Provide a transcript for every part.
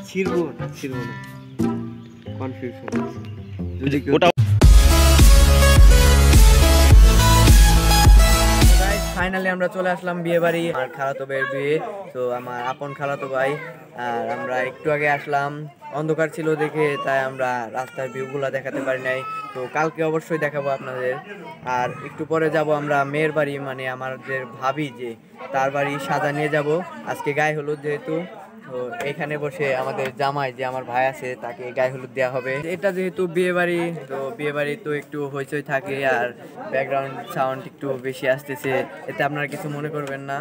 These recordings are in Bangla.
ছিড়বো না কনফিউশন যদি ফাইনালি আমরা চলে আসলাম বিয়ে বাড়ি। আমার খালাতো ভাইয়ের বিয়ে, তো আমার আপন খালাতো ভাই। আর আমরা একটু আগে আসলাম, অন্ধকার ছিল দেখে তাই আমরা রাস্তার ভিউগুলো দেখাতে পারি নাই। তো কালকে অবশ্যই দেখাবো আপনাদের। আর একটু পরে যাব আমরা মেয়ের বাড়ি, মানে আমাদের ভাবি যে তার বাড়ি সাজা নিয়ে যাব আজকে গায়ে হলুদ যেহেতু। তো এখানে বসে আমাদের জামাই যে আমার ভাই আছে তাকে গায়ে হলুদ দেওয়া হবে। এটা যেহেতু বিয়ে বাড়ি, তো বিয়ে বাড়ি তো একটু হইচই থাকে আর ব্যাকগ্রাউন্ড সাউন্ড একটু বেশি আসতেছে, এতে আপনারা কিছু মনে করবেন না।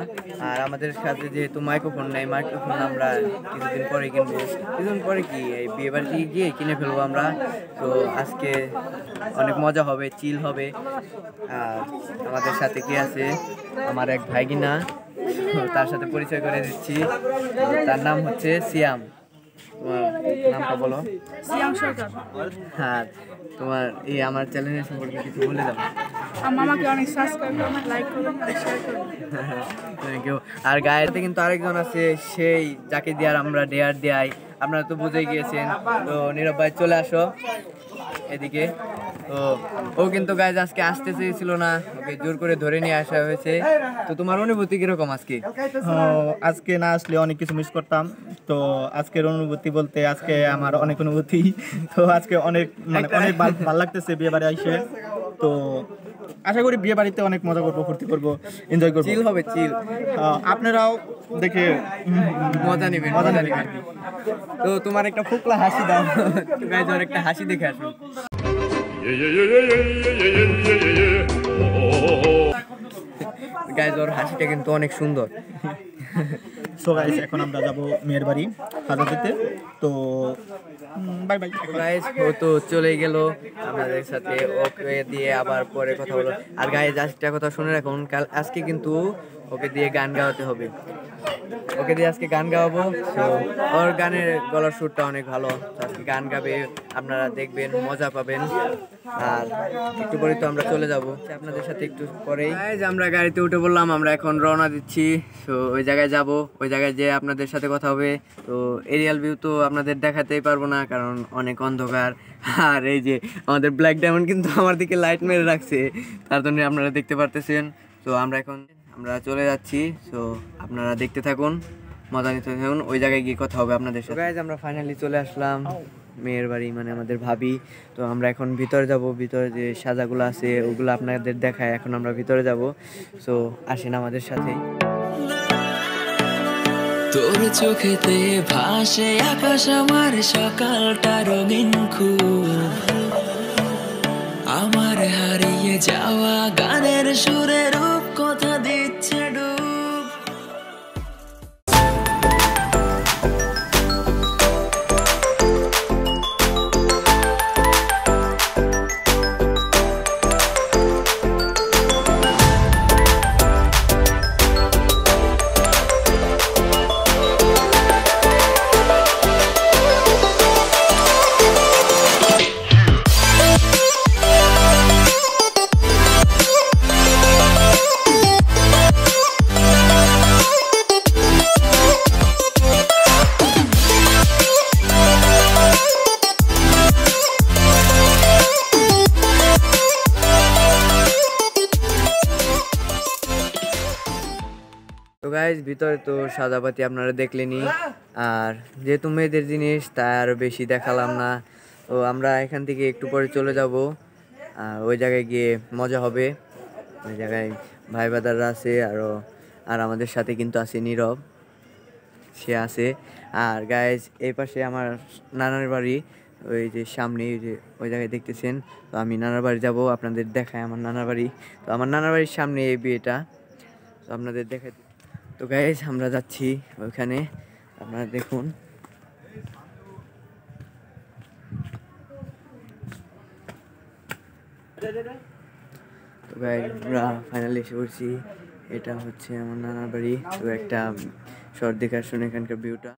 আর আমাদের সাথে যেহেতু মাইক্রোফোন নেই, মাইক্রোফোন আমরা কিছুদিন পরে কিনবো। কিছুদিন পরে কি এই বিয়ে বাড়িতে গিয়ে কিনে ফেলবো আমরা। তো আজকে অনেক মজা হবে, চিল হবে। আর আমাদের সাথে কি আছে, আমার এক ভাইগিনা, তার সাথে পরিচয় করে দিচ্ছি। তার নাম হচ্ছে সিয়াম। তোমার নামটা বলো। সিয়াম সরকার। হ্যাঁ, তোমার এই আমার চ্যানেলের সম্পর্কে কিছু বলে দাও। আমাকে অনেক সাবস্ক্রাইব করুন, লাইক করুন আর শেয়ার করুন। Thank you. আর গায়েতে কিন্তু আরেকজন আছে, সেই যাকে দিয়ে আমরা ডেয়ার দেয়াই, আপনারা তো বুঝেই গিয়েছেন। তো নীরব ভাই চলে আসো এদিকে। তো ও কিন্তু গাইজ আজকে আসতে চেয়েছিল না, ওকে জোর করে ধরে নিয়ে আসা হয়েছে। তো তোমার অনুভূতি কিরকম আজকে? আজকে না আসলে অনেক কিছু মিস করতাম। তো আজকের অনুভূতি বলতে আজকে আমার অনেক অনুভূতি। তো আজকে অনেক অনেক ভালো লাগতেছে বিয়ে বাড়ি আইসে। তো আশা করি বিয়ে বাড়িতে অনেক মজা করবো, ফুর্তি করবো, এনজয় করবো। চিল হবে, চিল। আপনারাও দেখে মজা নেবেন। তো তোমার একটা ফুকলা হাসি দাও গাইজ, ওর একটা হাসি দেখে আসুন। গাইজ ওর হাসিটা কিন্তু অনেক সুন্দর। সো গাইস, এখন আমরা যাবো মেয়ের বাড়ি সাজা দিতে। তো বাই বাই গাইজ। ও তো চলে গেল আমাদের সাথে, ওকে দিয়ে আবার পরে কথা বলো। আর গাইজ একটা কথা শুনে রাখুন, কাল আজকে কিন্তু ওকে দিয়ে গান গাওয়াতে হবে। ওকে দিয়ে আজকে গান গাওয়াবো। তো ওর গানের গলার সুরটা অনেক ভালো, তো আজকে গান গাবে, আপনারা দেখবেন, মজা পাবেন। আর একটু পরে তো আমরা চলে যাব আপনাদের সাথে একটু পরেই। আমরা গাড়িতে উঠে বললাম, আমরা এখন রওনা দিচ্ছি। তো ওই জায়গায় যাব, ওই জায়গায় যেয়ে আপনাদের সাথে কথা হবে। তো এরিয়াল ভিউ তো আপনাদের দেখাতেই পারবো না, কারণ অনেক অন্ধকার। আর এই যে আমাদের ব্ল্যাক ডায়মন্ড কিন্তু আমার দিকে লাইট মেরে রাখছে, তার জন্য আপনারা দেখতে পারতেছেন। তো আমরা চলে যাচ্ছি। তো আপনারা দেখতে থাকুন, মজা নিতে থাকুন, ওই জায়গায় গিয়ে কথা হবে আপনাদের সাথে। গাইজ আমরা ফাইনালি চলে আসলাম মেয়ের বাড়ি, মানে আমাদের ভাবি। তো আমরা এখন ভিতরে যাব, ভিতরে যে সাজাগুলো আছে ওগুলো আপনাদের দেখায়। এখন আমরা ভিতরে যাব, সো আসেন আমাদের সাথে। তোর চোখেতে ভাসে আকাশ, আমার সকালটা রঙিন খুব, আমার হারিয়ে যাওয়া গানের সুরে রূপ কথা দিচ্ছে ডুব। তো গাইজ ভিতরে তো সাজাপাতি আপনারা দেখলেনই, আর যেহেতু মেয়েদের জিনিস তাই আরও বেশি দেখালাম না। তো আমরা এখান থেকে একটু পরে চলে যাব, আর ওই জায়গায় গিয়ে মজা হবে। ওই জায়গায় ভাই বাদাররা আছে আর আমাদের সাথে কিন্তু আছে নীরব, সে আছে। আর গাইজ এই পাশে আমার নানার বাড়ি, ওই যে সামনে ওই জায়গায় দেখতেছেন। তো আমি নানার বাড়ি যাব, আপনাদের দেখায় আমার নানার বাড়ি। তো আমার নানার বাড়ির সামনে এই বিয়েটা, তো আপনাদের দেখাই। তো গাইজ আমরা যাচ্ছি ওইখানে, আপনারা দেখুন। তো গাইজ আমরা ফাইনালি এসে পড়ছি, এটা হচ্ছে আমার নানার বাড়ি। তো একটা শর্ট দেখে আসুন এখানকার ভিউটা।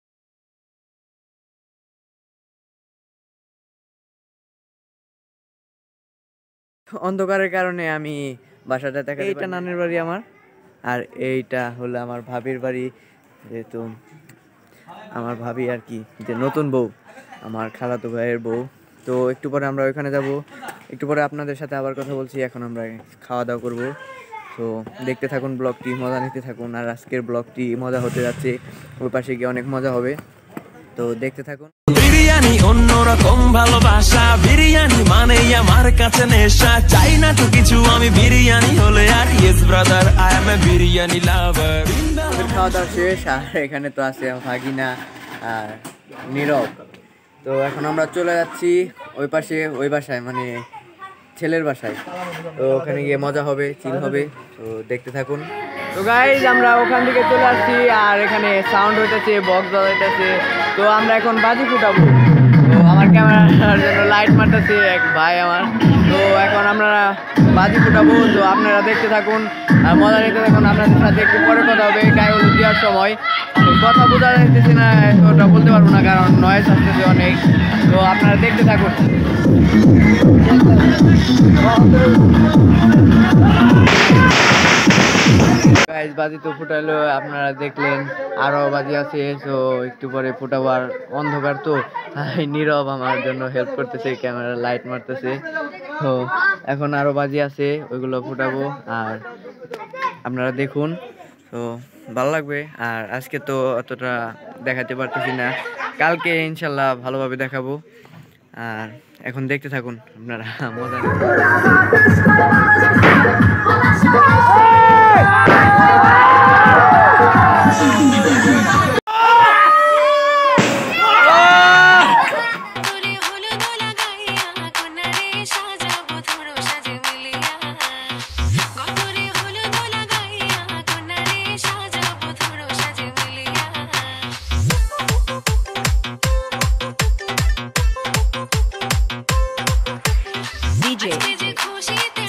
অন্ধকারের কারণে আমি বাসাটা দেখা, এইটা নানির বাড়ি আমার, আর এইটা হলো আমার ভাবির বাড়ি। যেহেতু আমার ভাবি আর কি, যে নতুন বউ, আমার খালাতো ভাইয়ের বউ। তো একটু পরে আমরা ওইখানে যাব, একটু পরে আপনাদের সাথে আবার কথা বলছি। এখন আমরা খাওয়া দাওয়া করব। তো দেখতে থাকুন ব্লগটি, মজা নিতে থাকুন। আর আজকের ব্লগটি মজা হতে যাচ্ছে, ওই পাশে গিয়ে অনেক মজা হবে, তো দেখতে থাকুন। বিরিয়ানি অন্যরকম ভালোবাসা, বিরিয়ানি মানে আমার কাছে নেশা, চাই না তো কিছু আমি বিরিয়ানি হলে আর, yes brother I M A biryani লাভার। খাওয়া দাওয়া শেষ, আর এখানে তো আছে ভাগিনা আর নীরব। তো এখন আমরা চলে যাচ্ছি ওই পাশে, ওই বাসায় মানে ছেলের বাসায়। তো ওখানে গিয়ে মজা হবে, চিল হবে, তো দেখতে থাকুন। তো গাইজ আমরা ওখান থেকে চলে আসছি, আর এখানে সাউন্ড হইতেছে, বক্স বাজাইতেছে। তো আমরা এখন বাজি ফুটাবো। তো আমার ক্যামেরার জন্য লাইট মারতেছে এক ভাই আমার। তো এখন আমরা বাজি ফুটাবো, তো আপনারা দেখতে থাকুন আর মজা নিতে থাকুন। আপনাদের সাথে একটু পরে কথা হবে গায়ে হলুদ দেওয়ার সময়। তো কথা বোঝা যাইতেছি না, ওটা বলতে পারবো না কারণ নয়েজ আসতেছে অনেক। তো আপনারা দেখতে থাকুন। গাইজ বাজি তো ফুটাইলো, আপনারা দেখলেন, আরো বাজি আছে। তো একটু পরে ফুটাবো, আর অন্ধকার তো নীরব আমার জন্য হেল্প করতেছে, ক্যামেরা লাইট মারতেছে। তো এখন আরো বাজি আছে, ওইগুলো ফুটাবো, আর আপনারা দেখুন। তো ভালো লাগবে। আর আজকে তো অতটা দেখাতে পারতেছি না, কালকে ইনশাল্লাহ ভালোভাবে দেখাবো। আর এখন দেখতে থাকুন আপনারা, মজা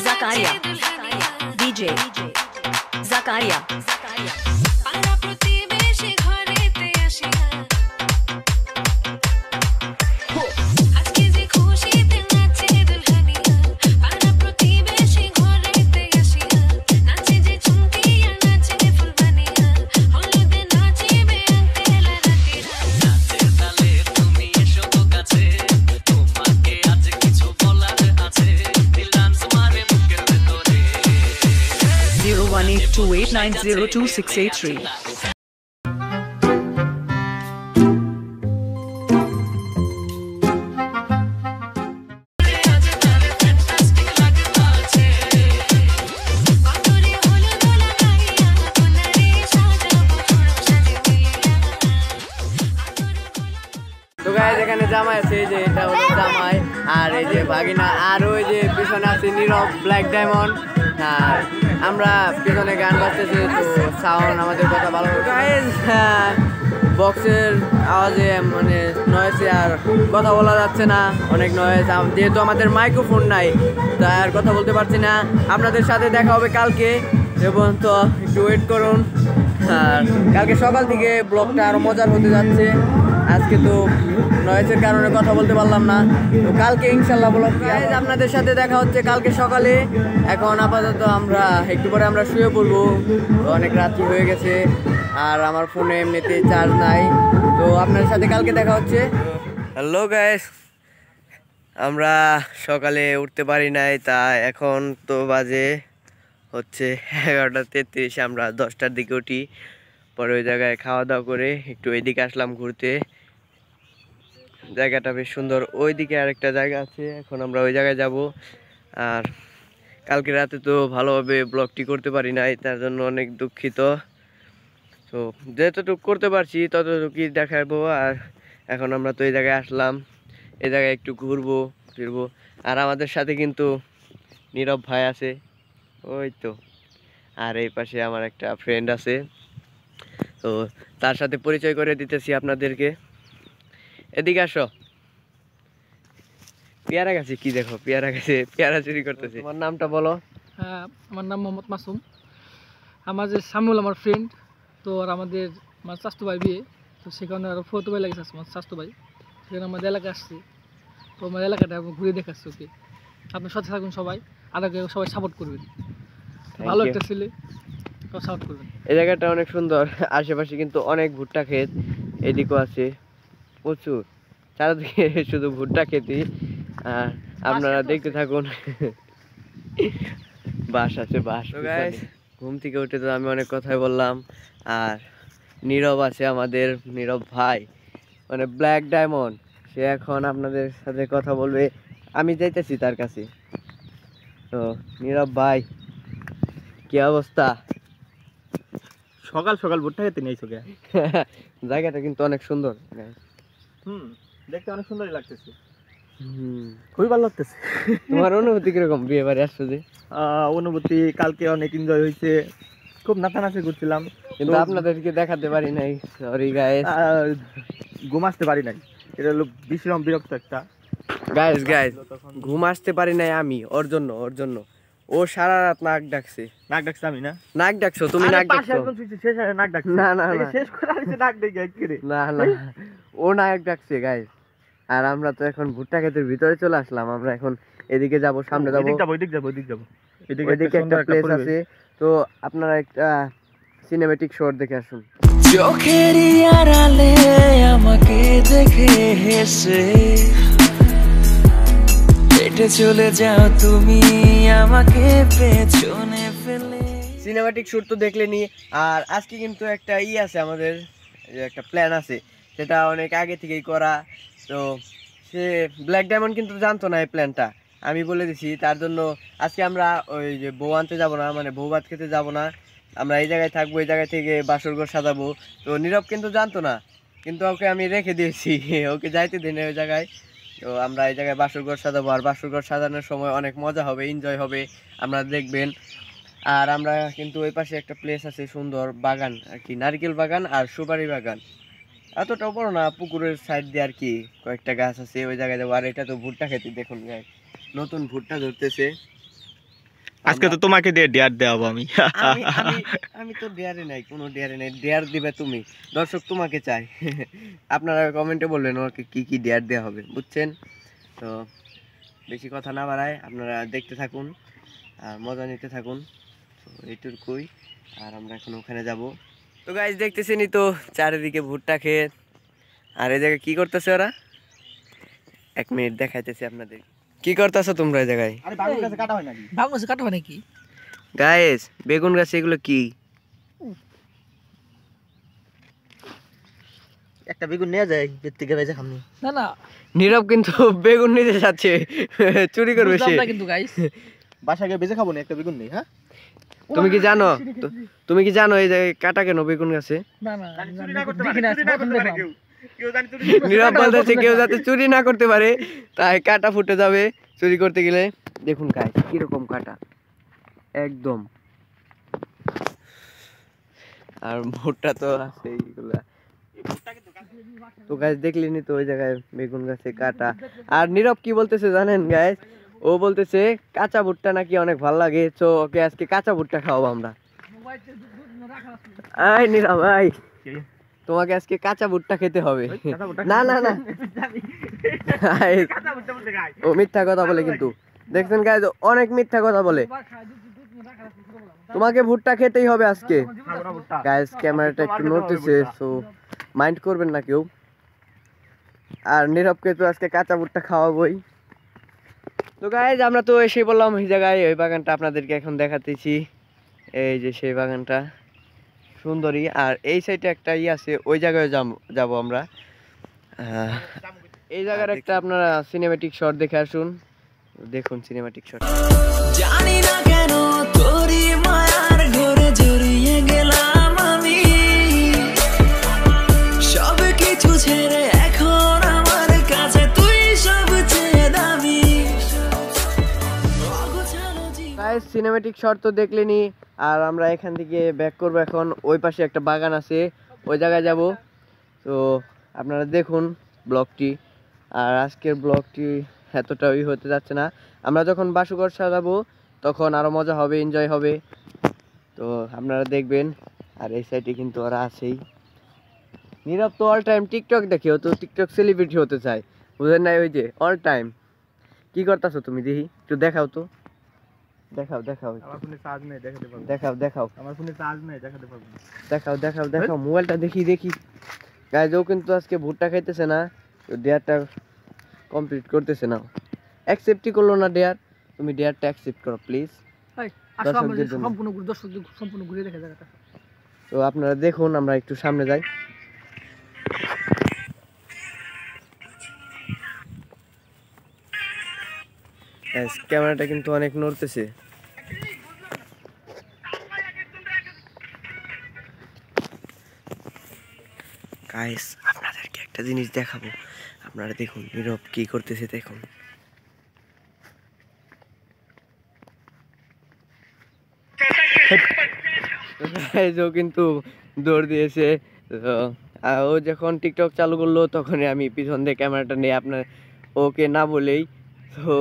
Zakaria, DJ Zakaria. Zero 182890263. তো গাইজ এখানে জামাই আছে, যে এটা হলো জামাই, আর এই যে ভাগিনা, আর ওই যে পিছনে আছে নীরব ব্ল্যাক ডায়মন্ড। আর আমরা পিছনে গান বাজতেছে, তো সাউন্ড আমাদের কথা ভালো। গাইজ বক্সের আওয়াজে মানে নয়েজে আর কথা বলা যাচ্ছে না, অনেক নয়েজ, যেহেতু আমাদের মাইক্রোফোন নাই তাই আর কথা বলতে পারছি না। আপনাদের সাথে দেখা হবে কালকে, এবং তো একটু ওয়েট করুন। আর কালকে সকাল থেকে ব্লগটা আরও মজার হতে যাচ্ছে। আজকে তো নয়েজের কারণে কথা বলতে পারলাম না, তো কালকে ইনশাল্লাহ ব্লগ আপনাদের সাথে দেখা হচ্ছে কালকে সকালে। এখন আপাতত আমরা একটু পরে আমরা শুয়ে পড়বো, অনেক রাত্রি হয়ে গেছে, আর আমার ফোনে এমনিতে চার্জ নাই। তো আপনাদের সাথে কালকে দেখা হচ্ছে। হ্যালো গাইস, আমরা সকালে উঠতে পারি নাই, তা এখন তো বাজে হচ্ছে 11:33। আমরা 10টার দিকে উঠি, পরে ওই জায়গায় খাওয়া দাওয়া করে একটু এইদিকে আসলাম ঘুরতে। জায়গাটা বেশ সুন্দর, ওইদিকে আরেকটা জায়গা আছে, এখন আমরা ওই জায়গায় যাব। আর কালকে রাতে তো ভালোভাবে ব্লগটি করতে পারি নাই, তার জন্য অনেক দুঃখিত। তো যতটুকু করতে পারছি ততটুকুই দেখাবো। আর এখন আমরা তো এই জায়গায় আসলাম, এই জায়গায় একটু ঘুরবো ফিরবো। আর আমাদের সাথে কিন্তু নীরব ভাই আছে, ওই তো। আর এই পাশে আমার একটা ফ্রেন্ড আছে, তো তার সাথে পরিচয় করে দিতেছি আপনাদেরকে। এদিকে আসো। পেয়ারা গাছে কি দেখো, পেয়ারা গাছে পেয়ারা চুরি করতেছে। তোমার নামটা বলো। হ্যাঁ, আমার নাম মোহাম্মদ মাসুম। আমার যে সামুল আমার ফ্রেন্ড, তো আর আমাদের আমার স্বাস্থ্য ভাই বিয়ে, তো সেখানে আরও ফটো ভাই লাগেছে আমার স্বাস্থ্য ভাই, সেখানে আমাদের এলাকা আসছে। তো আমার এলাকাটা ঘুরে দেখাচ্ছে ওকে। আপনার সাথে থাকুন সবাই, আর সবাই সাপোর্ট করবেন। ভালো একটা ছেলে, সাপোর্ট করবেন। এই জায়গাটা অনেক সুন্দর, আশেপাশে কিন্তু অনেক ভুট্টা ক্ষেত, এদিকেও আছে প্রচুর, চারিদিকে শুধু ভুট্টা খেতে। আর আপনারা দেখতে থাকুন। বাস আছে, বাস। ঘুম থেকে উঠে তো আমি অনেক কথাই বললাম, আর নীরব আছে আমাদের, নীরব ভাই মানে ব্ল্যাক ডায়মন্ড, সে এখন আপনাদের সাথে কথা বলবে, আমি যাইতেছি তার কাছে। তো নীরব ভাই, কি অবস্থা? সকাল সকাল ভুট্টা খেতে নিয়েছো কে? জায়গাটা কিন্তু অনেক সুন্দর। দেখতে অনেক সুন্দরই লাগতেছে, হুম, খুবই ভালো লাগতেছে। তোমার অনুভূতি কিরকম বিয়ে বাড়ি আসছো যে? অনুভূতি কালকে অনেক এনজয় হয়েছে, খুব নাচানাচি করছিলাম, কিন্তু আপনাদেরকে দেখাতে পারি নাই, সরি গাইস। ঘুম আসতে পারি নাই, এটা হলো বিশ্রাম বিরক্ত একটা। গাইস ঘুম আসতে পারি নাই আমি, ওর জন্য ও সারা রাত নাক ডাকছে। নাক ডাকছে আমি না? নাক ডাকছো তুমি? নাক ডাকছো? শেষ হয় নাক ডাকছে। না শেষ করে আইছে নাক ডাকে একবারে। না, ও নাক ডাকছে গাইস। আর আমরা তো এখন ভুট্টা ক্ষেতের ভিতরে চলে আসলাম, আমরা এখন এদিকে যাব, সামনে যাব, ওইদিক যাব। ওইদিকে একটা প্লেস আছে। তো আপনারা একটা সিনেমেটিক শট দেখে আসুন। চোখেরই আড়ালে আমাকে দেখে হেসে হেঁটে চলে যাও তুমি আমাকে পেছনে ফেলে। সিনেমেটিক শুট তো দেখলেনি, আর আজকে কিন্তু একটা আছে আমাদের, একটা প্ল্যান আছে, সেটা অনেক আগে থেকেই করা। তো সে ব্ল্যাক ডায়মন্ড কিন্তু জানতো না এই প্ল্যানটা, আমি বলে দিছি। তার জন্য আজকে আমরা ওই যে বউ আনতে যাবো না, মানে বউ ভাত খেতে যাবো না, আমরা এই জায়গায় থাকবো, এই জায়গা থেকে বাসরঘর সাজাবো। তো নীরব কিন্তু জানতো না, কিন্তু ওকে আমি রেখে দিয়েছি, ওকে যাইতে দিই না ওই জায়গায়। তো আমরা এই জায়গায় বাসরঘর সাজাবো, আর বাসরঘর সাজানোর সময় অনেক মজা হবে, এনজয় হবে, আপনারা দেখবেন। আর আমরা কিন্তু ওই পাশে একটা প্লেস আছে, সুন্দর বাগান আর কি, নারকেল বাগান আর সুপারি বাগান, এতটাও বড় না, পুকুরের সাইড দিয়ে আর কি কয়েকটা গাছ আছে, ওই জায়গায় যাবো। আর এটা তো ভুট্টা খেতে, দেখুন গাই নতুন ভুট্টা ধরতেছে। আজকে তো তোমাকে দিয়ে ডেয়ার দেওয়াবো আমি। আমি তো ডেয়ারে নাই, কোনো ডেয়ারে নাই, ডেয়ার দিবে তুমি, দর্শক তোমাকে চাই। আপনারা কমেন্টে বললেন ওকে কি কি ডেয়ার দেওয়া হবে, বুঝছেন? তো বেশি কথা না বাড়ায় আপনারা দেখতে থাকুন আর মজা নিতে থাকুন। তো এইটুকুই, আর আমরা এখন ওখানে যাব। তো গাইস দেখতেছেনই তো চারিদিকে ভুট্টা ক্ষেত, আর এই জায়গায় কি করতেছে ওরা, 1 মিনিট দেখাইতেছি আপনাদের। কি করতেছো তোমরা এই জায়গায়? আরে বাগুন গাছে কাটা হয় নাকি? বাগুন গাছে কাটা হয় নাকি? গাইস বেগুন গাছ, এগুলো কি? একটা বেগুন নিয়ে যায় বের থেকে বেজে খামনি। না নীরব কিন্তু বেগুন নিতে যাচ্ছে, চুরি করবে সে কিন্তু গাইস, বাসা গিয়ে বেজে খাবো না, একটা বেগুন নেই। হ্যাঁ, তুমি কি জানো, তুমি কি জানো এই জায়গায় কাটা কেন বেগুন গাছে? না দেখি না, প্রথম দেখলাম। নীরব বলতেছে কেউ যাতে চুরি না করতে পারে, তাই কাটা ফুটে যাবে চুরি করতে গেলে। দেখুন গাইস কিরকম কাটা, একদম। আর ভুট্টা তো আছে এইগুলা। তো গাইস দেখলেনি তো ওই জায়গায় বেগুন গাছে কাটা। আর নীরব কি বলতেছে জানেন গাইস, ও বলতেছে কাঁচা ভুট্টা নাকি অনেক ভালো লাগে, তো ওকে আজকে কাঁচা ভুট্টা খাওয়াবো আমরা। আই নীরব ভাই, তোমাকে আজকে কাঁচা ভুট্টা খেতে হবে। না ও মিথ্যা কথা বলে, কিন্তু দেখছেন গাইস অনেক মিথ্যা কথা বলে। তোমাকে ভুট্টা খেতেই হবে আজকে। গাইস ক্যামেরাটা একটু নড়তেছে, সো মাইন্ড করবেন না কেউ। আর নীরবকে তো আজকে কাঁচা ভুট্টা খাওয়াবোই। তো গাইস আমরা তো এসে বললাম ওই জায়গায়, ওই বাগানটা আপনাদেরকে এখন দেখাতেছি। এই যে সেই বাগানটা সুন্দরী, আর এই সাইডে একটা আছে, ওই জায়গায় যাব আমরা। এই জায়গার একটা আপনারা সিনেমেটিক শট দেখে আসুন, দেখুন সিনেমেটিক শট। জানি না কেন তোরই মায়ার ঘরে জড়িয়ে গেলাম আমি, সব কিছু ছেড়ে এখন আমার কাছে তুই সবচেয়ে দামি। গাইস সিনেমেটিক শট তো দেখলেনি, আর আমরা এখান থেকে ব্যাক করব এখন। ওই পাশে একটা বাগান আছে, ওই জায়গায় যাব। তো আপনারা দেখুন ব্লগটি। আর আজকের ব্লগটি এতটাই হতে যাচ্ছে না, আমরা যখন বাসুঘর সাজাবো তখন আরো মজা হবে, এনজয় হবে। তো আপনারা দেখবেন। আর এই সাইডে কিন্তু ওরা আছেই। নীরব তো অল টাইম টিকটক দেখে, ও তো টিকটক সেলিব্রিটি হতে চায়, বুঝেন নাই? ওই যে অল টাইম কি করতেছো তুমি, দেখি একটু দেখাও তো, দেখাও আমার ফোনে চার্জ নেই, দেখাতে পারবো। দেখাও আমার ফোনে চার্জ নেই, দেখাতে পারবো। দেখাও মোবাইলটা দেখি গাইজ ও কিন্তু আজকে ভুট্টা খাইতেছে না, ডেয়ারটা কমপ্লিট করতেছে না, অ্যাকসেপ্টই করলো না ডেয়ার। তুমি ডেয়ারটা অ্যাকসেপ্ট করো প্লিজ। দর্শকদের জন্য সম্পূর্ণ ঘুরে দেখা জায়গাটা। তো আপনারা দেখুন, আমরা একটু সামনে যাই। ক্যামেরাটা কিন্তু অনেক নড়তেছে। গাইস আপনাদেরকে একটা জিনিস দেখাবো, আপনারা দেখুন নীরব কি করতেছে দেখুন। ও কিন্তু দৌড় দিয়েছে। ও যখন টিকটক চালু করলো তখনই আমি পিছন দিয়ে ক্যামেরাটা নিয়ে আপনার ওকে না বলেই তো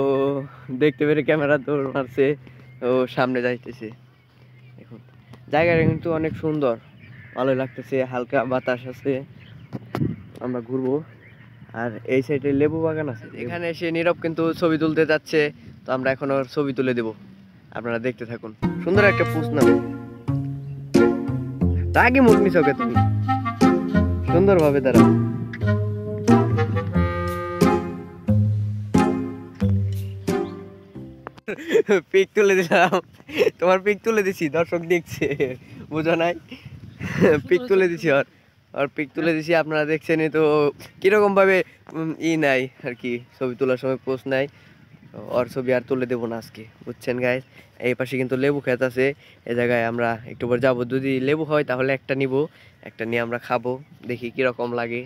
দেখতে পেরে ক্যামেরা দৌড় মারছে, ও সামনে যাইতেছে। দেখুন জায়গাটা কিন্তু অনেক সুন্দর, ভালো লাগতেছে, হালকা বাতাস আছে। আমরা ঘুরবো। আর এই সাইডে লেবু বাগান আছে, এখানে এসে নীরব কিন্তু ছবি তুলতে যাচ্ছে। তো আমরা এখন ওর ছবি তুলে দেব, আপনারা দেখতে থাকুন। সুন্দর একটা পোজ নাও, রাগি মুখ নিছ ওকে তুমি, সুন্দরভাবে দাঁড়াও। পিক তুলে দিলাম, তোমার পিক তুলে দিছি, দর্শক দেখছে, বুঝো নাই? পিক তুলে দিছি আর পিক তুলে দিছি, আপনারা দেখছেনই তো কিরকম ভাবে নাই আর কি, ছবি তোলার সময় পোস্ট নাই। ওর ছবি আর তুলে দেবো না আজকে, বুঝছেন গাইস। এই পাশে কিন্তু লেবু ক্ষেত আছে, এই জায়গায় আমরা একটু পর যাবো। যদি লেবু হয় তাহলে একটা নিব, একটা নিয়ে আমরা খাবো, দেখি কিরকম লাগে।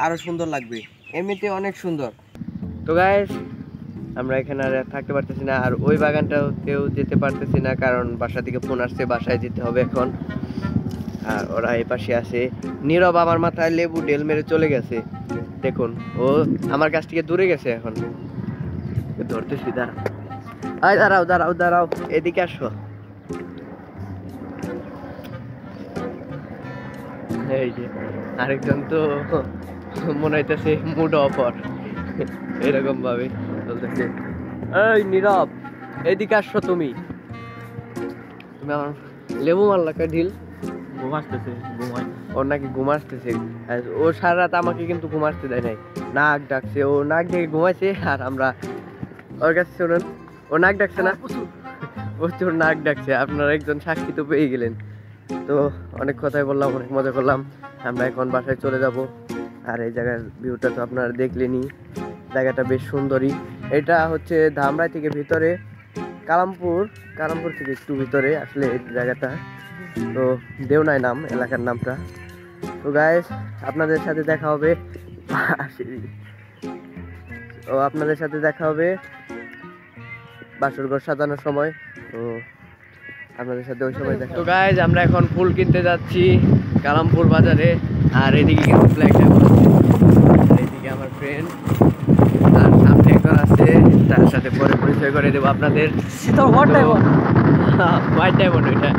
আরো সুন্দর লাগবে, এমনিতে অনেক সুন্দর। তো গাইস আমরা এখানে আর থাকতে পারতেছি না, আর ওই বাগানটাতেও যেতে পারতেছি না, কারণ বাসা থেকে ফোন আসছে, বাসায় যেতে হবে এখন। আর ওরা এই পাশে আছে। নীরব আমার মাথায় লেবু ঢেল মেরে চলে গেছে, দেখুন ও আমার কাছ থেকে দূরে গেছে। এখন ধরতেছি, দাঁড়াও দাঁড়াও দাঁড়াও, এদিকে আসো। এই যে আরেকজন তো মনে হইতেছে মুড অফার, এরকম ভাবে বলতেছে। এই নীরব এদিকে আসছো, তুমি আমার লেবু মারলা কে ঢিল? ঘুম আসতেছে, ঘুমাই। ওর নাকি ঘুম আসতেছে, ও সারা রাত আমাকে কিন্তু ঘুম আসতে দেয় নাই, নাক ডাকছে, ও নাক ডেকে ঘুমাইছে। আর আমরা ওর কাছে শুনুন, ও নাক ডাকছে না, প্রচুর। প্রচুর নাক ডাকছে। আপনারা একজন সাক্ষী তো পেয়ে গেলেন। তো অনেক কথাই বললাম, অনেক মজা করলাম। আমরা এখন বাসায় চলে যাব। আর এই জায়গার ভিউটা তো আপনারা দেখলেনই, জায়গাটা বেশ সুন্দরই। এটা হচ্ছে ধামরাই থেকে ভিতরে, কালামপুর থেকে একটু ভিতরে আসলে এই জায়গাটা। তো দেওনাই নাম এলাকার নামটা। তো গাইস আপনাদের সাথে দেখা হবে বাসরঘর সাজানোর সময়। তো আপনাদের সাথে ওই সময় দেখা। তো গাইস আমরা এখন ফুল কিনতে যাচ্ছি কালামপুর বাজারে। আর এদিকে কিন্তু ব্ল্যাক ডায়মন্ড, এদিকে আমার ফ্রেন্ড, আর সামনে একজন আছে, তার সাথে পরে পরিচয় করে দেবো আপনাদের। White diamond, white diamond. ওইটা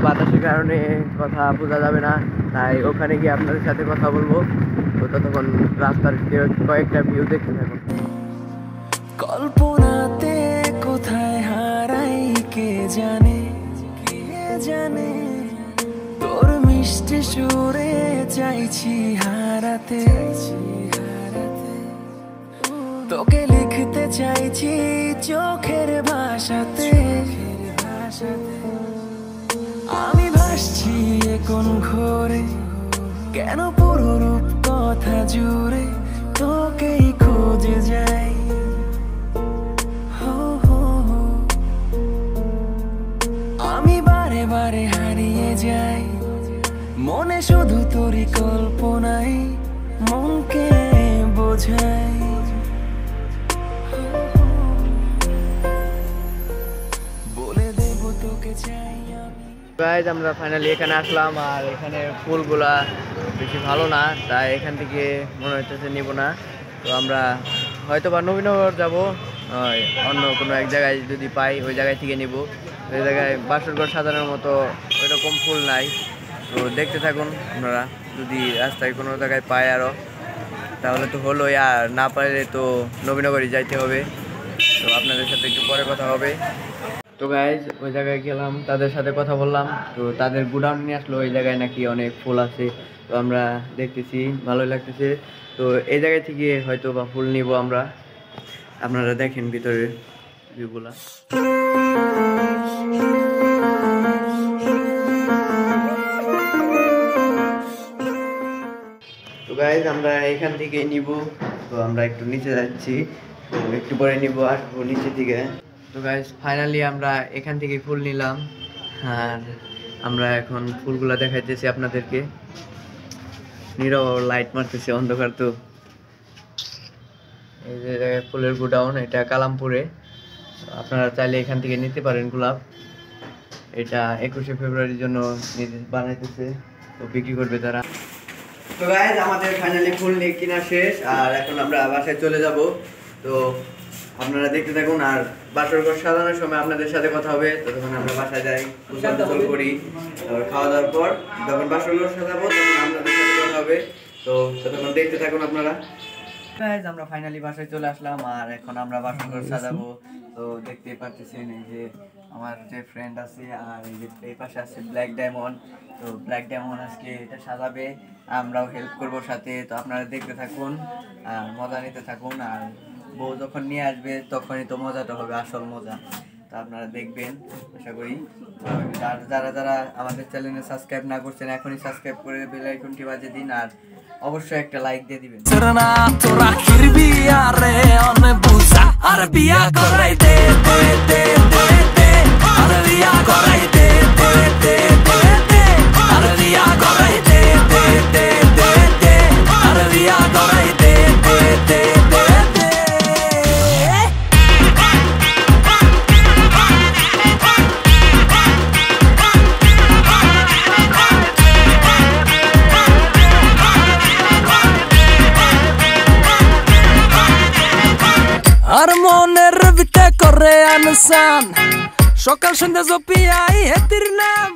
বাতাসের কারণে কথা বোঝা যাবে না, তাই ওখানে গিয়ে আপনাদের সাথে কথা বলবো। তো ততক্ষণ রাস্তার কয়েকটা ভিউ দেখতে থাকুন। কল্পনাতে কোথায় হারাই কে জানে, তোর মিষ্টি সুরে চাইছি হারাতে, তোকে লিখতে চাইছি চোখের ভাষাতে। আমি ভাসছি কোন ঘোরে, কেন পুরো রূপ কথা জুড়ে তোকেই খুঁজে যাই। আমি বারে বারে হারিয়ে যাই, মনে শুধু তোরই কল্পনাই মনকে বোঝাই। বলে দেব তোকে চাই আমি। গাইজ আমরা ফাইনালি এখানে আসলাম, আর এখানে ফুলগুলা বেশি ভালো না, তাই এখান থেকে মনে হচ্ছে নিব না। তো আমরা হয়তো বা নবীনগর যাবো, অন্য কোনো এক জায়গায় যদি পাই ওই জায়গায় থেকে নিব। ওই জায়গায় বাসরঘর সাজানোর মতো ওইরকম ফুল নাই। তো দেখতে থাকুন আপনারা, যদি রাস্তায় কোনো জায়গায় পাই আরও তাহলে তো হলোই, আর না পারলে তো নবীনগরই যাইতে হবে। তো আপনাদের সাথে একটু পরে কথা হবে। তো গাইজ ওই জায়গায় গেলাম, তাদের সাথে কথা বললাম। তো তাদের গোডাউন নিয়ে আসলো, ওই জায়গায় নাকি অনেক ফুল আছে। তো আমরা দেখতেছি, ভালোই লাগতেছে। তো এই জায়গায় থেকে হয়তো বা ফুল নিব আমরা। আপনারা দেখেন ভিতরের ভিউগুলা। তো গাইজ আমরা এখান থেকে নিব। তো আমরা একটু নিচে যাচ্ছি, তো একটু পরে নিব, আসবো নিচে থেকে। তো গাইজ ফাইনালি আমরা এখান থেকে ফুল নিলাম, আর আমরা এখন ফুলগুলা দেখাইতেছি আপনাদেরকে। নীরব লাইট মারতেছে, অন্ধকার তো। এই যে জায়গায় ফুলের গোডাউন, এটা কালামপুরে। আপনারা চাইলে এখান থেকে নিতে পারেন গোলাপ। এটা 21শে ফেব্রুয়ারির জন্য বানাইতেছে, তো বিক্রি করবে তারা। তো গাইজ আমাদের ফাইনালি ফুল নিয়ে কিনা শেষ, আর এখন আমরা বাসায় চলে যাব। তো আপনারা দেখতে থাকুন, আর বাসরঘর সাজানোর সময় আপনাদের সাথে কথা হবে। তখন আমরা বাসায় যাই, গোসল করি, তারপর খাওয়া দাওয়ার পর যখন বাসরঘর সাজাবো তখন আপনাদের সাথে কথা হবে। তো ততক্ষণ দেখতে থাকুন আপনারা। গাইজ আমরা ফাইনালি বাসায় চলে আসলাম, আর এখন আমরা বাসরঘর সাজাবো। তো দেখতেই পারতেছেন এই যে আমার যে ফ্রেন্ড আছে, আর এই যে এই পাশে আছে ব্ল্যাক ডায়মন্ড। তো ব্ল্যাক ডায়মন্ড আজকে এটা সাজাবে, আমরাও হেল্প করবো সাথে। তো আপনারা দেখতে থাকুন আর মজা নিতে থাকুন, আর বউ যখন নিয়ে আসবে তখনই তো মজাটা হবে, আসল মজা। তো আপনারা দেখবেন আশা করি। আর যারা যারা আমাদের চ্যানেলে সাবস্ক্রাইব না করছেন এখনই সাবস্ক্রাইব করে বেল আইকনটি বাজিয়ে দিন, আর অবশ্যই একটা লাইক দিয়ে দিবেন। Serna tora kirbi are on buza arabia korai de arabia korai de arabia korai de arabia korai de আর মনের ভিতরে করে আনসান সকাল সন্ধ্যা জপিয়াই হেতির নাম।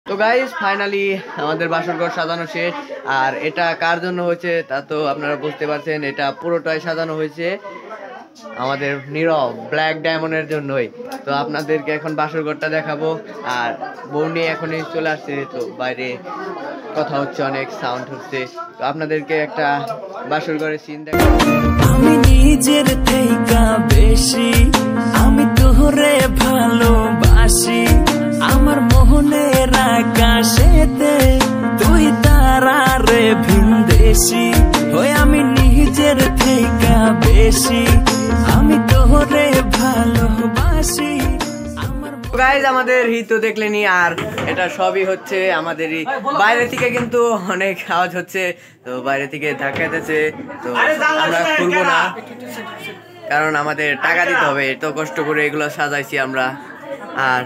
তো গাইস ফাইনালি আমাদের বাসরঘর সাজানো শেষ, আর এটা কার জন্য হয়েছে তা তো আপনারা বুঝতে পারছেন। এটা পুরোটাই সাজানো হয়েছে আমাদের নীরব ব্ল্যাক ডায়মন্ডের জন্যই। তো আপনাদেরকে এখন বাসরঘরটা দেখাবো, আর বউ নিয়ে এখনই চলে আসছে তো বাইরে। কথা হচ্ছে, অনেক সাউন্ড হচ্ছে। তো আপনাদেরকে একটা বাসর ঘরের সিন দেখা। আমি নিজের থেকে বেশি আমি তোরে ভালোবাসি, আমার মোহনের আকাশেতে তুই তারারে ভিনদেশি, হয়ে আমি নিজের থেকে বেশি আমি তোরে ভালোবাসি। গাইজ আমাদের হিট তো দেখলেনি, আর এটা সবই হচ্ছে আমাদেরই বাইরে থেকে, কিন্তু অনেক আওয়াজ হচ্ছে, তো বাইরে থেকে ধাক্কা দিতেছে। তো আমরা খুলবো না, কারণ আমাদের টাকা দিতে হবে, এত কষ্ট করে এগুলো সাজাইছি আমরা। আর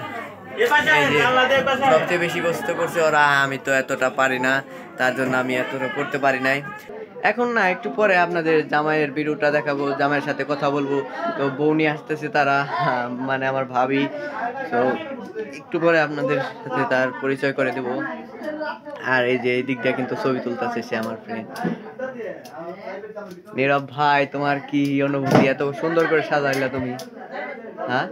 এই যে সবচেয়ে বেশি কষ্ট করছে ওরা, আমি তো এতটা পারি না, তার জন্য আমি এতটা করতে পারি নাই। এখন না, একটু পরে আপনাদের জামাইয়ের ভিডিওটা দেখাবো, জামাইয়ের সাথে কথা বলবো। তো বউ নিয়ে আসতেছে তারা, মানে আমার ভাবি। তো একটু পরে আপনাদের সাথে তার পরিচয় করে দেব। আর এই যে এই দিকটা কিন্তু ছবি তুলতেছে সে আমার ফ্রেন্ড নীরব ভাই। তোমার কি অনুভূতি? এত সুন্দর করে সাজাইলা তুমি, হ্যাঁ?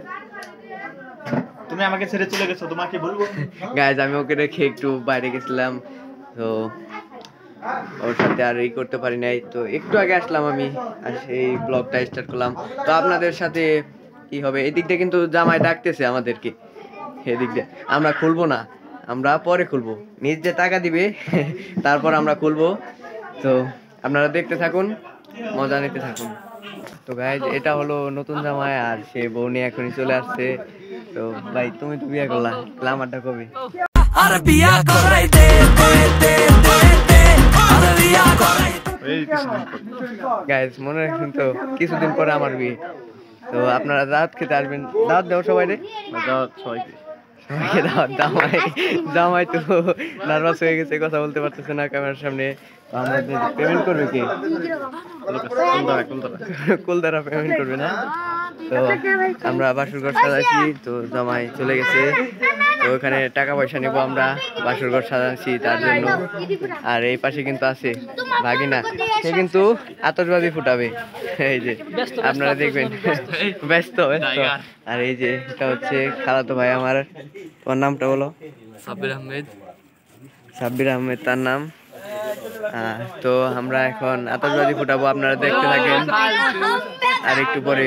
তুমি আমাকে ছেড়ে চলে গেছো, তোমাকে বলবো? গাইজ আমি ওকে রেখে একটু বাইরে গেছিলাম, তো ওর সাথে আর এই করতে পারি নাই। তো একটু আগে আসলাম আমি, আর সেই ব্লগটা স্টার্ট করলাম। তো আপনাদের সাথে কি হবে, এদিক দিয়ে কিন্তু জামাই ডাকতেছে আমাদেরকে, এদিক দিয়ে আমরা খুলবো না, আমরা পরে খুলবো, নিজ যে টাকা দিবে তারপর আমরা খুলবো। তো আপনারা দেখতে থাকুন, মজা নিতে থাকুন। তো গাইজ এটা হলো নতুন জামাই, আর সে বউ নিয়ে এখনই চলে আসছে। তো ভাই তুমি তো বিয়ে করলা, আমারটা কবে? আর বিয়া করাইতে গাইজ মনে রাখবেন তো, কিছুদিন পরে আমার বিয়ে। তো আপনারা দাওয়াত খেতে আসবেন, দাওয়াত দেও সবাই রে, সবাইকে দাওয়াত। জামাই তো নার্ভাস হয়ে গেছে, কথা বলতে পারতেছে না ক্যামেরার সামনে। আমাদের পেমেন্ট করবে কে? কুলদারা পেমেন্ট করবে না। তো আমরা বাসরঘর সাজাইছি, তো জামাই চলে গেছে, তো ওখানে টাকা পয়সা নেবো আমরা, বাসরঘর সাজাচ্ছি তার জন্য। আর এই পাশে কিন্তু আছে ভাগিনা, সে কিন্তু আতশবাজি ফুটাবে, এই যে আপনারা দেখবেন, ব্যস্ত। আর এই যে এটা হচ্ছে খালাতো ভাই আমার, তোমার নামটা বলো? সাব্বির আহমেদ। সাব্বির আহমেদ তার নাম। তো আমরা এখন আতশবাজি ফুটাবো, আপনারা দেখতে থাকেন। আর একটু পরে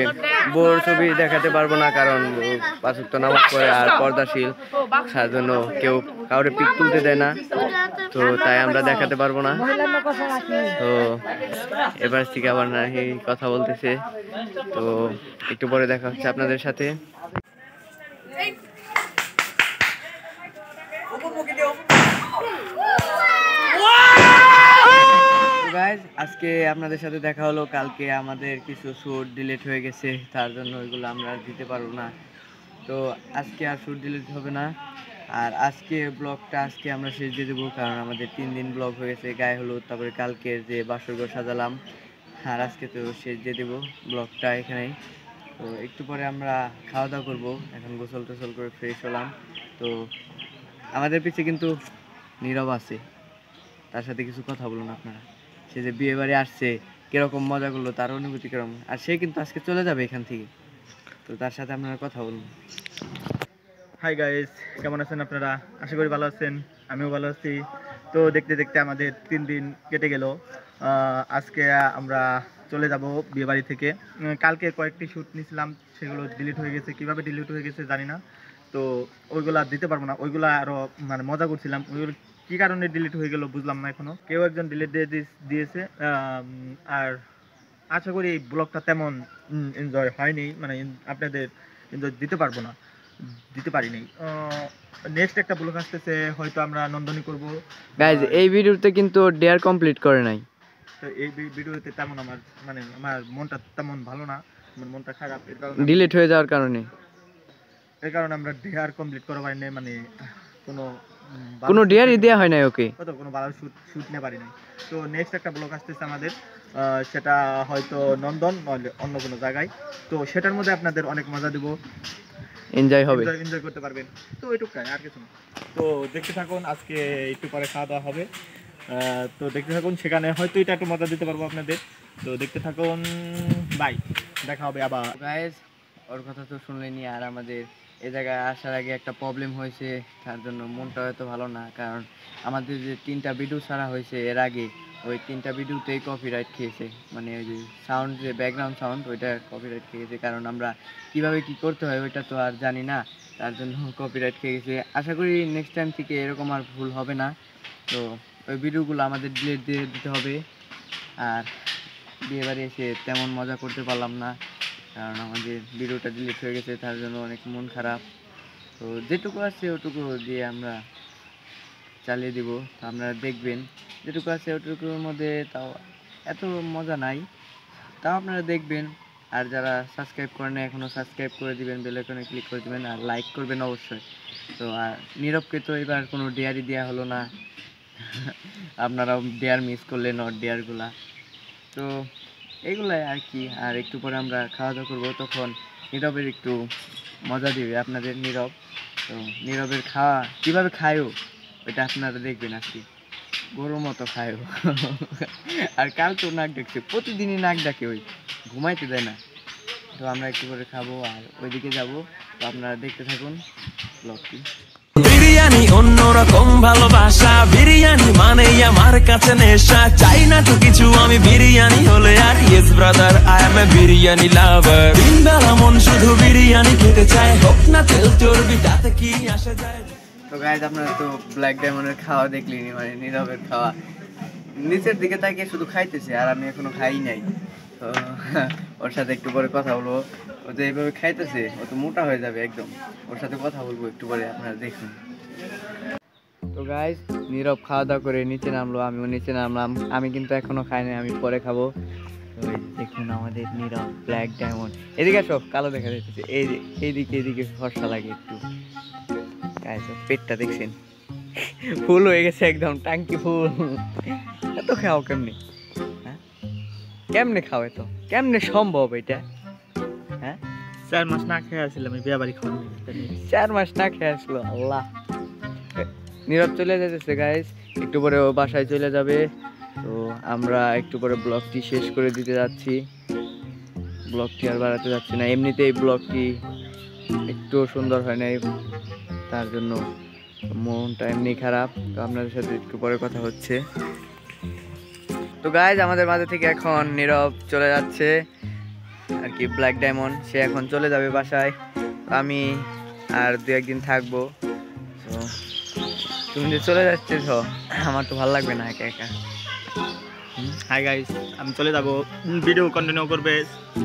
বউর ছবি দেখাতে পারবো না, কারণ 5 ওয়াক্ত নামাজ পড়ে আর পর্দাশীল, তার জন্য কেউ কাউরে পিক তুলতে দেয় না, তো তাই আমরা দেখাতে পারবো না। তো এবার থেকে আবার না এই কথা বলতেছে, তো একটু পরে দেখা হচ্ছে আপনাদের সাথে। গাইজ আজকে আপনাদের সাথে দেখা হলো, কালকে আমাদের কিছু শ্যুট ডিলিট হয়ে গেছে, তার জন্য ওইগুলো আমরা দিতে পারবো না। তো আজকে আর শ্যুট ডিলিট হবে না, আর আজকে ব্লগটা আজকে আমরা শেষ দিয়ে দেবো, কারণ আমাদের 3 দিন ব্লগ হয়ে গেছে, গায়ে হলুদ, তারপরে কালকে যে বাসরঘর সাজালাম, আর আজকে তো শেষ দিয়ে দেবো ব্লগটা এখানেই। তো একটু পরে আমরা খাওয়া দাওয়া করবো, এখন গোসল টোসল করে ফ্রেশ হলাম। তো আমাদের পিছে কিন্তু নীরব আছে, তার সাথে কিছু কথা বলুন আপনারা। সে যে বিয়ে বাড়ি আসছে, কিরকম মজা করলো, তার অনুভূতি কিরকম, আর সে কিন্তু আজকে চলে যাবে এখান থেকে, তো তার সাথে আপনারা কথা বলুন। হাই গাইস, কেমন আছেন আপনারা? আশা করি ভালো আছেন, আমিও ভালো আছি। তো দেখতে দেখতে আমাদের 3 দিন কেটে গেল। আজকে আমরা চলে যাব বিয়ে বাড়ি থেকে। কালকে কয়েকটি শ্যুট নিয়েছিলাম, সেগুলো ডিলিট হয়ে গেছে, কিভাবে ডিলিট হয়ে গেছে জানি না, তো ওইগুলো দিতে পারবো না। ওইগুলো আরও মানে মজা করছিলাম, ওইগুলো কী কারণে ডিলিট হয়ে গেল বুঝলাম না এখনও। কেউ একজন ডিলিট দিয়েছে। আর আশা করি এই ব্লগটা তেমন এনজয় হয়নি, মানে আপনাদের এনজয় দিতে পারিনি। নেক্সট একটা ব্লগ আসতেছে, হয়তো আমরা নন্দনী করব। গাইজ এই ভিডিওতে কিন্তু ডেয়ার কমপ্লিট করে নাই, তো এই ভিডিওতে তেমন আমার মনটা তেমন ভালো না, আমার মনটা খারাপ, এর কারণে ডিলিট হয়ে যাওয়ার কারণে আমরা ডেয়ার কমপ্লিট করতে পারি নাই, মানে কোনো ডেয়ারই দেওয়া হয় নাই ওকে, কোনো ভালো শুট নিতে পারি নাই। তো নেক্সট একটা ব্লগ আসতেছে আমাদের, সেটা হয়তো নন্দন নইলে অন্য কোনো জায়গায়, তো সেটার মধ্যে আপনাদের অনেক মজা দেবো, এনজয় হবে, এনজয় করতে পারবেন। তো এটুকুই, আর কিছু না। তো দেখতে থাকুন, আজকে একটু পরে খাওয়া দাওয়া হবে, তো দেখতে থাকুন, সেখানে হয়তো এটা একটু মজা দিতে পারবো আপনাদের। তো দেখতে থাকুন, বাই, দেখা হবে আবার। গাইজ ওর কথা তো শুনলেনি, আর আমাদের এই জায়গায় আসার আগে একটা প্রবলেম হয়েছে, তার জন্য মনটা হয়তো ভালো না। কারণ আমাদের যে 3টা ভিডিও ছাড়া হয়েছে এর আগে, ওই 3টা ভিডিওতেই কপিরাইট খেয়েছে, মানে ওই যে সাউন্ড, যে ব্যাকগ্রাউন্ড সাউন্ড, ওইটা কপিরাইট খেয়েছে। কারণ আমরা কিভাবে কি করতে হয় ওইটা তো আর জানি না, তার জন্য কপিরাইট খেয়ে গেছে। আশা করি নেক্সট টাইম থেকে এরকম আর ভুল হবে না। তো ওই ভিডিওগুলো আমাদের ডিলিট দিয়ে দিতে হবে। আর বিয়েবাড়ি এসে তেমন মজা করতে পারলাম না, কারণ আমাদের ভিডিওটা ডিলিট হয়ে গেছে, তার জন্য অনেক মন খারাপ। তো যেটুকু আছে ওটুকু দিয়ে আমরা চালিয়ে দিব। তো আপনারা দেখবেন যেটুকু আছে ওটুকুর মধ্যে তাও এত মজা নাই, তাও আপনারা দেখবেন। আর যারা সাবস্ক্রাইব করেন না এখনও সাবস্ক্রাইব করে দিবেন, বেল আইকনে ক্লিক করে দিবেন, আর লাইক করবেন অবশ্যই। তো আর নীরবকে তো এবার কোনো ডেয়ারই দেওয়া হলো না, আপনারাও ডেয়ার মিস করলেন, নট ডেয়ারগুলা। তো এগুলাই আর কি। আর একটু পরে আমরা খাওয়া দাওয়া করবো, তখন নীরবের একটু মজা দিবে আপনাদের নীরব। তো নীরবের খাওয়া কীভাবে খায়ও ওইটা আপনারা দেখবেন আজকে, গরুর মতো খায়ও। আর কাল তো নাক ডাকছে, প্রতিদিনই নাক ডাকে, ওই ঘুমাইতে দেয় না। তো আমরা একটু করে খাবো আর ওইদিকে যাব। তো আপনারা দেখতে থাকুন ব্লগটি। বিরিয়ানি অন্যরকম ভালোবাসা, বিরিয়ানি মানেই আমার কাছে নেশা, চাই না তো কিছু আমি বিরিয়ানি হলে আর। Yes brother, I M A biryani লাভার। দিনবেলা মন শুধু বিরিয়ানি খেতে চায়, হোক না তেল চর্বি তাতে কি আসে যায়। তো গাইজ আপনারা তো ব্ল্যাক ডায়মন্ডের খাওয়া দেখলেনি, মানে নীরবের খাওয়া। নিচের দিকে তাকিয়ে শুধু খাইতেছে, আর আমি এখনো খাই নাই। তো ওর সাথে একটু পরে কথা বলবো। ও তো এইভাবে খাইতেছে, ও তো মোটা হয়ে যাবে একদম। ওর সাথে কথা বলবো একটু পরে, আপনারা দেখুন। তো গাইজ নীরব খাওয়া দাওয়া করে নিচে নামলো, আমিও নিচে নামলাম। আমি কিন্তু এখনো খাই নাই, আমি পরে খাবো। তো দেখুন আমাদের নীরব ব্ল্যাক ডায়মন্ড। এদিকে সব কালো দেখা যাচ্ছে, এইদিকে ফর্সা লাগে একটু। গাইজ পেটটা দেখছেন ফুল হয়ে গেছে একদম, টাঙ্কি ফুল। এত খাও কেমনে? হ্যাঁ কেমনে খাও এত? কেমনে সম্ভব এটা? হ্যাঁ 4 মাস না খেয়ে আসছিলাম, আমি বিয়ে বাড়ি খাওয়া 4 মাস না খেয়ে আসলো। আল্লাহ, নীরব চলে যেতেছে গাইজ, একটু পরে ও বাসায় চলে যাবে। তো আমরা একটু পরে ব্লগটি শেষ করে দিতে যাচ্ছি। ব্লগটি আর বাড়াতে যাচ্ছি না, এমনিতেই ব্লগটি একটু সুন্দর হয় নাই, তার জন্য মনটা এমনি খারাপ। তো আপনাদের সাথে একটু পরে কথা হচ্ছে। তো গাইজ আমাদের মাঝে থেকে এখন নীরব চলে যাচ্ছে আর কি, ব্ল্যাক ডায়মন্ড। সে এখন চলে যাবে বাসায়, আমি আর 2-1 দিন থাকবো। তো তুমি যে চলে যাচ্ছে, তো আমার তো ভালো লাগবে না একা একা। হাই গাইস, আমি চলে যাব, ভিডিও কন্টিনিউ করবে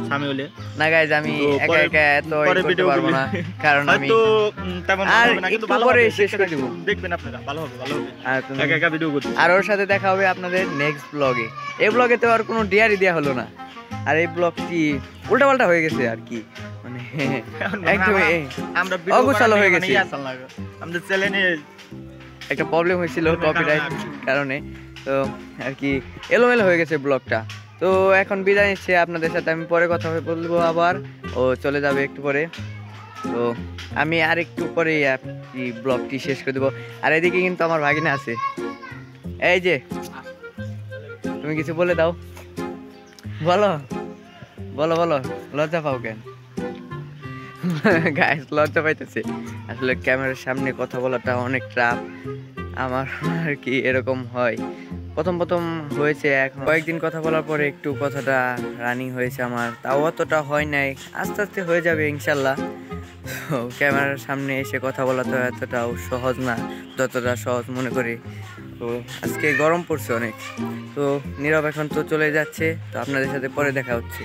সামনে হলে না গাইজ, আমি একা একা এত করতে পারবো না, কারণ আমি হয়তো তেমন আর ভালো হবে না, কিন্তু একটু ভালো পরে হবে, শেষ করে দিব। দেখবেন আপনারা, ভালো হবে আর তুমি একা একা ভিডিও করতে। আর ওর সাথে দেখা হবে আপনাদের নেক্সট ব্লগে। এই ব্লগে তো আর কোনো ডিয়ারি দেওয়া হলো না, আর এই ব্লগটি উল্টাপাল্টা হয়ে গেছে আর কি, মানে একদম আমরা অগোছালো হয়ে গেছে। আমাদের চ্যানেলে একটা প্রবলেম হয়েছিল কপিরাইট কারণে, তো আর কি এলোমেলো হয়ে গেছে ব্লগটা। তো এখন বিদায় নিচ্ছে, আপনাদের সাথে আমি পরে কথা বলবো আবার। ও চলে যাবে একটু পরে, তো আমি আর একটু পরে ব্লগটি শেষ করে দেবো। আর এদিকে কিন্তু আমার ভাগিনা আছে, এই যে, তুমি কিছু বলে দাও, বলো বলো বলো, লজ্জা পাও কেন? গাইস লজ্জা পাইতেছে, আসলে ক্যামেরার সামনে কথা বলাটা অনেক টাফ আমার আর কি, এরকম হয়। প্রথম হয়েছে, এখন কয়েকদিন কথা বলার পরে একটু কথাটা রানিং হয়েছে আমার, তাও অতটা হয় নাই, আস্তে আস্তে হয়ে যাবে ইনশাল্লাহ। তো ক্যামেরার সামনে এসে কথা বলা তো এতটাও সহজ না, যতটা সহজ মনে করি। তো আজকে গরম পড়ছে অনেক। তো নীরব এখন তো চলে যাচ্ছে, তো আপনাদের সাথে পরে দেখা হচ্ছে।